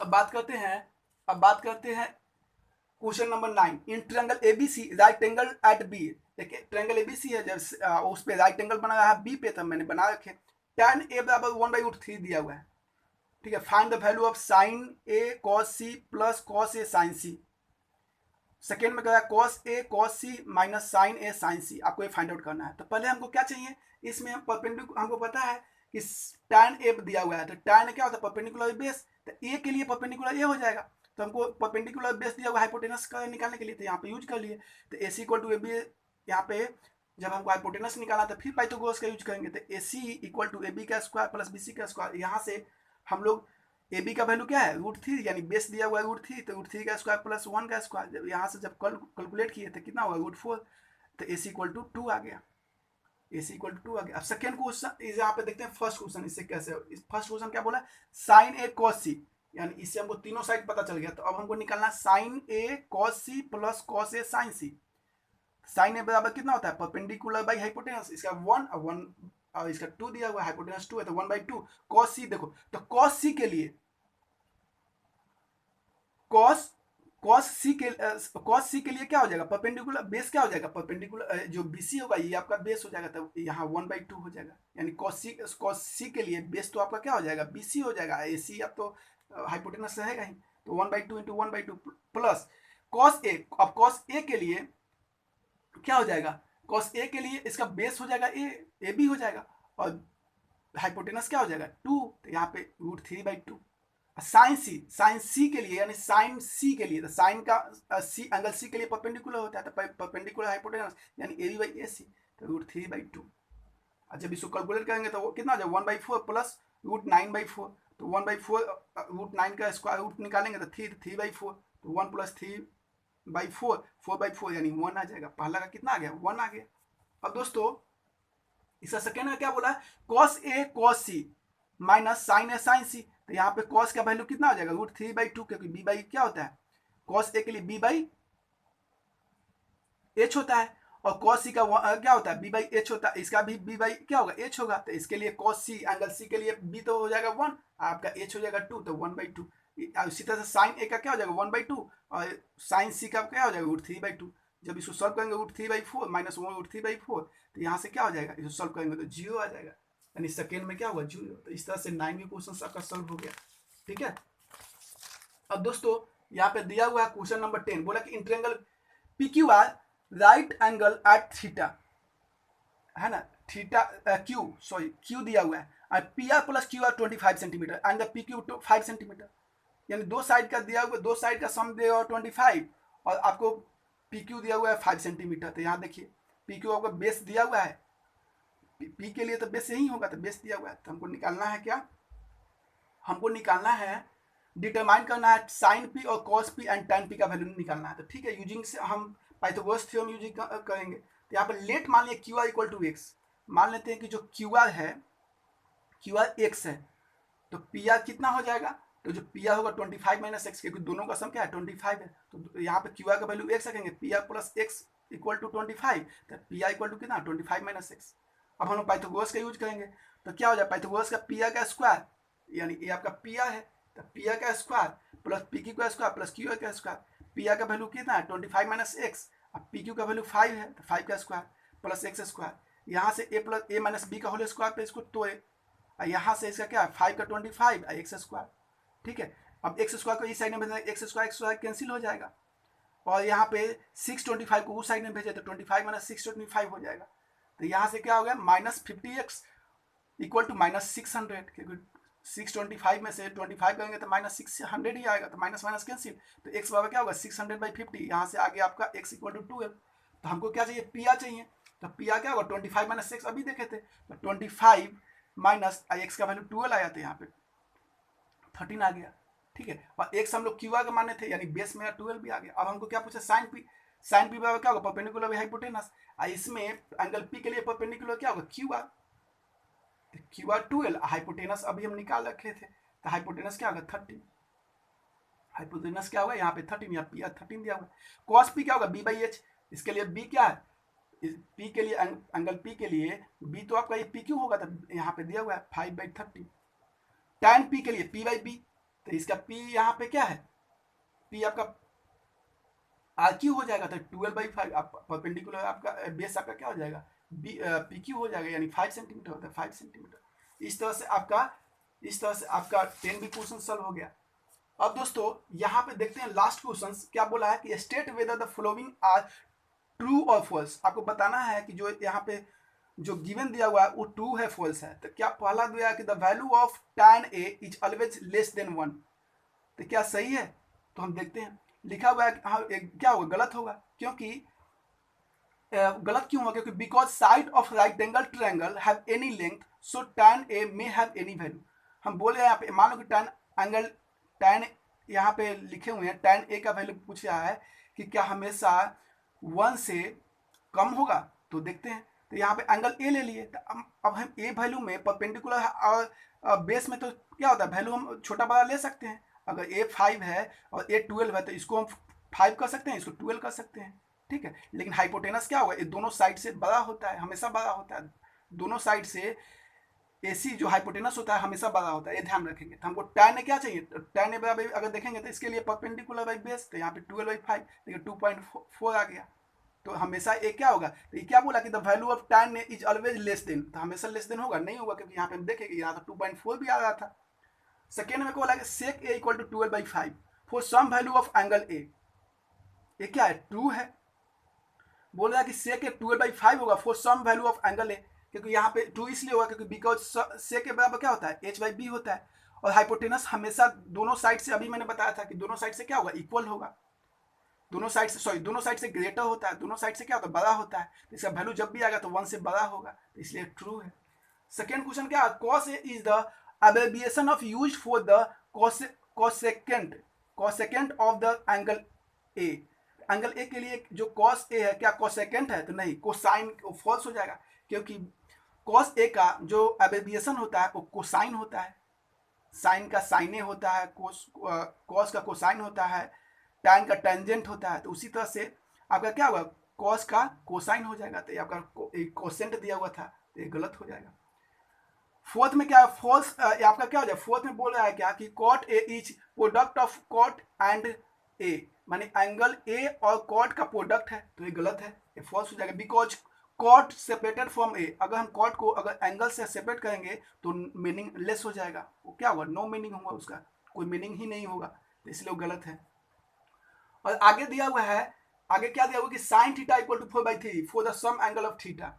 अब बात करते हैं question number 9, in triangle ABC right angle at B, देखिए ट्रायंगल ABC है, जब उस पे राइट एंगल बना रहा है बी पे, तब मैंने बना रखे tan A बराबर 1/√3 दिया हुआ है। ठीक है, find the value of sine A cos C plus cos A sin C। Second में कहा cos A cos C minus sine A sin C, आपको ये फाइंड आउट करना है। तो पहले हमको क्या चाहिए, इसमें हम परपेंडिकुलर, हमको पता है कि tan A दिया हुआ है, तो tan क्या होता है परपेंडिकुलर बेस, तो A के लिए परपेंडिकुलर A हो जाएगा, तो हमको परपेंडिकुलर बेस दिया हुआ हाइपोटेनस का निकालने के लिए, तो यहाँ पे यूज कर लिए, तो AC इक्वल टू AB, यहाँ पे जब हमको हाइपोटेनस निकालना तो फिर पाइथागोरस का यूज करेंगे, तो AC इक्वल टू AB का स्क्वायर प्लस BC का स्क्वायर, यहाँ से हम लोग AB का वैल्यू क्या है √3, यानी बेस दिया हुआ है √3, तो √3 का स्क्वायर प्लस 1 का स्क्वायर, जब यहाँ से जब कैलकुलेट किए तो कितना हुआ √4, तो AC इक्वल टू 2 आ गया, AC इक्वल टू 2 आ गया। अब सेकेंड क्वेश्चन यहाँ पे देखते हैं फर्स्ट क्वेश्चन, इससे कैसे, फर्स्ट क्वेश्चन क्या बोला साइन A cos C, यानी इससे हमको तीनों साइड पता चल गया, तो अब हमको निकालना sine A cos C plus cos A sin C। Sine A बराबर कितना होता है परपेंडिकुलर बाई हाइपोटेनस, इसका 1 और इसका 2 दिया हुआ है, हाइपोटेनस 2 है तो 1/2 cos C, देखो तो cos C के लिए cos C के लिए क्या हो जाएगा परपेंडिकुलर बेस, क्या हो जाएगा परपेंडिकुलर जो BC होगा ये आपका बेस हो जाएगा, तब यहाँ 1/2 हो जाएगा, यानी cos C के लिए बेस तो आपका क्या हो जाएगा BC हो जाएगा, AC अब तो हाइपोटेनस रहेगा ही, तो 1/2 इंटू 1/2 प्लस cos A, अब cos A के लिए क्या हो जाएगा cos A के लिए इसका बेस हो जाएगा AB हो जाएगा और हाइपोटेनस क्या हो जाएगा 2, तो यहाँ पे √3/2। साइन सी के लिए, यानी साइन सी के लिए, तो साइन का सी एंगल सी के लिए परपेंडिकुलर होता है, तो परपेंडिकुलर हाइपोटेनस यानी AB/AC, तो √3/2। जब इसको कैलकुलेट करेंगे तो वो कितना हो जाएगा 1/4 प्लस √9/4, तो 1/4 √9 का स्क्वायर रूट निकालेंगे तो 3/4, तो 1 प्लस 3/4 4/4 यानी 1 आ जाएगा, पहला का कितना आ गया 1 आ गया। अब दोस्तों इसका सेकेंड में क्या बोला cos A cos C minus sine A sin C, तो यहाँ पे cos का वैल्यू कितना हो जाएगा √3/2, क्योंकि b बाई क्या होता है cos A के लिए b/h होता है और cos C का क्या होता है b/h होता है, इसका भी b बाई क्या होगा h होगा, तो इसके लिए cos C एंगल C के लिए b तो हो जाएगा 1, आपका h हो जाएगा 2, तो 1/2। इसी तरह से साइन A का क्या हो जाएगा 1/2 और साइन C का क्या हो जाएगा √3/2, जब इसको सॉल्व करेंगे √3/4 माइनस √3/4, तो यहाँ से क्या हो जाएगा इसको सॉल्व करेंगे तो 0 आ जाएगा, यानी सेकेंड में क्या होगा 0। तो इस तरह से 9वीं क्वेश्चन आपका सॉल्व हो गया। ठीक है, अब दोस्तों यहाँ पे दिया हुआ है क्वेश्चन नंबर 10, बोला कि in triangle PQR right angle at theta, है ना, थीटा क्यू दिया हुआ है, P R plus Q R 25 centimetre and the P Q 5 centimetre, यानी दो साइड का दिया हुआ, दो साइड का सम दिया हुआ 25 और आपको पी क्यू दिया हुआ है 5 सेंटीमीटर। तो यहाँ देखिए पी क्यू आपको बेस दिया हुआ है, पी के लिए तो बेस यही होगा, तो बेस दिया हुआ है, तो हमको निकालना है क्या, हमको निकालना है, डिटरमाइन करना है साइन पी और cos P and ten P का वैल्यू निकालना है। तो ठीक है, यूजिंग से हम पाइथागोरस थ्योरम यूजिंग करेंगे। तो यहाँ पर लेट मान लिया Q R equal to X, मान लेते हैं कि जो क्यू आर है, क्यू आर एक्स है, तो पी आर कितना हो जाएगा, तो जो पी आर होगा 25 माइनस एक्स, क्योंकि दोनों का सम क्या है 25 है, तो यहाँ पे क्यू आर का वैल्यू एक्स रखेंगे, P R plus X equal to 25, तो पी आर इक्वल टू कितना 25 माइनस एक्स। अब हम लोग पाइथागोरस का यूज करेंगे, तो क्या हो जाए पाइथागोरस का पी आर का स्क्वायर, यानी ये आपका पी आर है, तो पी आर का स्क्वायर प्लस पी क्यू का स्क्वायर प्लस क्यू आर का स्क्वायर, पी आर का वैल्यू कितना है 25 माइनस एक्स, अब पी क्यू का वैल्यू 5 है, तो 5 का स्क्वायर प्लस एक्स स्क्वायर, यहाँ से ए प्लस ए माइनस बी का होल स्क्वायर पे इसको तोड़े, यहाँ से इसका क्या है 5 का 25 एक्स स्क्वायर, ठीक है। अब एक्स स्क्वायर को इस साइड में भेजना, एक्स स्क्वायर कैंसिल हो जाएगा, और यहाँ पे 625 को उस साइड में भेजे तो 25 माइनस 625 हो जाएगा, तो यहाँ से क्या हो गया minus 50x equal to minus 600, क्योंकि 625 में से 25 करेंगे तो माइनस 600 ही आएगा, तो माइनस माइनस कैंसिल, तो एक्स बराबर क्या होगा 600/50, यहाँ से आगे आपका x इक्वल टू 12। तो हमको क्या चाहिए पी आर चाहिए, तो पी आर क्या होगा 25 माइनस 6 अभी देखे थे, तो 25 माइनस एक्स का वैल्यू 12 आया था, यहाँ पे 13 आ गया, ठीक है। और एक्स हम लोग क्यू आर का माने थे, यानी बेस मेरा 12 भी आ गया। अब हमको क्या पूछा साइन पी, साइन पी बराबर क्या होगा परपेंडिकुलर बाई हाइपोटेनस, इसमें एंगल पी के लिए परपेंडिकुलर क्या होगा Q R, Q R 12, hypotenuse अभी हम निकाल रखे थे, तो हाइपोटेनस क्या होगा 30, हाइपोटेनस क्या होगा यहाँ पे 13, या पी आर 13 दिया हुआ। कॉस पी क्या होगा बी बाई एच, इसके लिए बी क्या है, पी के लिए एंगल पी के लिए बी तो आपका ये पी क्यू होगा, तो यहाँ पे दिया हुआ है 5/30, टैन पी के लिए पी बाई बी, तो इसका पी यहाँ पे क्या है, पी आपका आर क्यू हो जाएगा, तो 12/5 आप परपेंडिकुलर आपका बेस आपका क्या हो जाएगा बी पी क्यू हो जाएगा, यानी 5 सेंटीमीटर होता है 5 सेंटीमीटर। इस तरह से आपका 10 भी क्वेश्चन सॉल्व हो गया। अब दोस्तों यहाँ पे देखते हैं लास्ट क्वेश्चन क्या बोला है कि state whether the following are true और फॉल्स, आपको बताना है कि जो यहाँ पे जो गिवन दिया हुआ है वो ट्रू है फॉल्स है। तो क्या पहला दिया है कि the value of tan a is always less than 1, तो क्या सही है, तो हम देखते हैं लिखा हुआ है हाँ क्या होगा गलत होगा, क्योंकि गलत क्यों होगा, क्योंकि because side of right angle triangle have any length so tan a may have any value. हम बोले यहाँ पे मान लो कि tan यहाँ पे लिखे हुए हैं tan a का वैल्यू पूछ रहा है कि क्या हमेशा 1 से कम होगा, तो देखते हैं। तो यहाँ पे एंगल ए ले लिए, तो अब हम ए वैल्यू में परपेंडिकुलर और बेस में तो क्या होता है वैल्यू हम छोटा बड़ा ले सकते हैं, अगर ए 5 है और ए 12 है तो इसको हम 5 कर सकते हैं, इसको 12 कर सकते हैं, ठीक है। लेकिन हाइपोटेनस क्या होगा, ये दोनों साइड से बड़ा होता है, हमेशा बड़ा होता है, दोनों साइड से एसी जो हाइपोटेनस होता है हमेशा बड़ा होता है, ये ध्यान रखेंगे। तो हमको tan ए क्या चाहिए, तो tan ए बराबर अगर देखेंगे तो इसके लिए परपेंडिकुलर बाई बेस, तो यहाँ पे 12/5 देखिए 2.4 आ गया, तो हमेशा ए क्या होगा, तो ये क्या बोला कि the value of tan A is always less than, तो हमेशा लेस देन होगा नहीं होगा, क्योंकि यहाँ पे हम देखेंगे यहाँ तो 2.4 भी आ रहा था। सेकेंड में को बोला कि sec a equal to 12/5 for some value of angle A, ये क्या है ट्रू है, बोल रहा है कि sec a 12/5 होगा for some value of angle A, क्योंकि यहाँ पे ट्रू इसलिए होगा क्योंकि बिकॉज sec के बराबर क्या होता है h/b होता है, और हाइपोटेनस हमेशा दोनों साइड से, अभी मैंने बताया था कि दोनों साइड से क्या होगा इक्वल होगा, दोनों साइड से ग्रेटर होता है, दोनों साइड से क्या होता है बड़ा होता है, तो इसका वैल्यू जब भी आएगा तो 1 से बड़ा होगा, तो इसलिए ट्रू है। सेकेंड क्वेश्चन क्या है, cos a is the abbreviation of used for the cosecant of the angle A, angle A के लिए जो cos a है क्या कोसेकेंट है, तो नहीं, कोसाइन फॉल्स हो जाएगा, क्योंकि cos a का जो अब्रेविएशन होता है वो कोसाइन होता है, साइन का साइने होता है, कॉस का कोसाइन होता है, tan का टेंजेंट होता है, तो उसी तरह से आपका क्या होगा cos का कोसाइन हो जाएगा, तो ये आपका कोसेंट दिया हुआ था, तो ये गलत हो जाएगा। फोर्थ में क्या है फॉल्स, आपका क्या हो जाएगा, फोर्थ में बोल रहा है क्या कि cot a is product of cot and a, माने एंगल a और cot का प्रोडक्ट है, तो ये गलत है, ये फॉल्स हो जाएगा। Because cot separated from a, अगर हम cot को अगर एंगल से सेपरेट करेंगे तो मीनिंग लेस हो जाएगा, वो क्या होगा नो मीनिंग होगा, उसका कोई मीनिंग ही नहीं होगा, तो इसलिए वो गलत है। और आगे दिया हुआ है, आगे क्या दिया हुआ कि sine theta equal to 4/3 for the some angle of theta,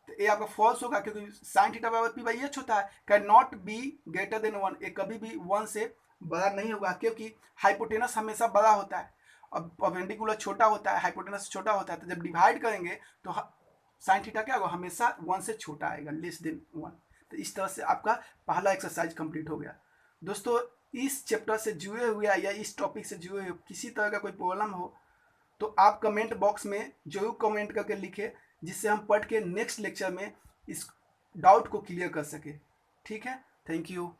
तो ये आपका फॉल्स होगा, क्योंकि साइन थीटा बराबर पी बाई एच होता है। Can not be greater than 1, ये कभी भी 1 से बड़ा नहीं होगा, क्योंकि हाइपोटेनस हमेशा बड़ा होता है और परपेंडिकुलर छोटा होता है, हाइपोटेनस छोटा होता है। तो जब डिवाइड करेंगे तो साइन थीटा क्या होगा, हमेशा 1 से छोटा आएगा, लेस देन 1। तो इस तरह से आपका पहला एक्सरसाइज कंप्लीट हो गया। दोस्तों इस चैप्टर से जुड़े हुए या इस टॉपिक से जुड़े हुए किसी तरह का कोई प्रॉब्लम हो तो आप कमेंट बॉक्स में जरूर कमेंट करके लिखें, जिससे हम पढ़ के नेक्स्ट लेक्चर में इस डाउट को क्लियर कर सके। ठीक है, थैंक यू।